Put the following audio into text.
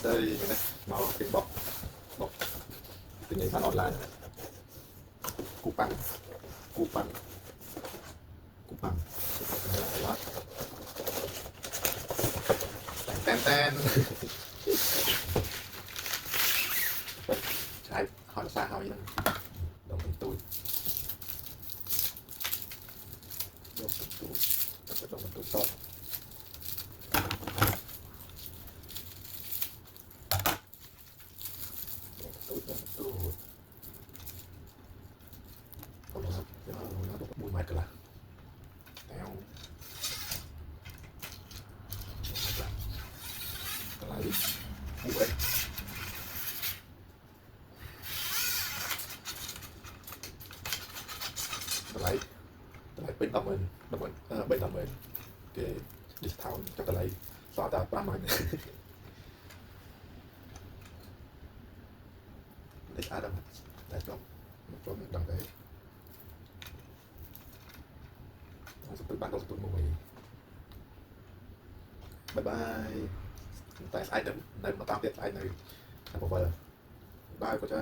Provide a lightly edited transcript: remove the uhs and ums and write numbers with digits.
đây này nó cái bọc bọc tình hình bán online cục bằng cục bằng cục bằng ten ten trái hỏi xa hỏi nữa đồng tôi đồng tôi tốt mùi mệt rồi theo lại bụi lại bên tầm mình bên tầm mình cái discount cho ta lấy xóa ta ba mươi để ra đồng để cho mình đồng đấy untuk bantu untuk mui bye bye tại ai đừng nên mà tao biết ai này bye bye của cha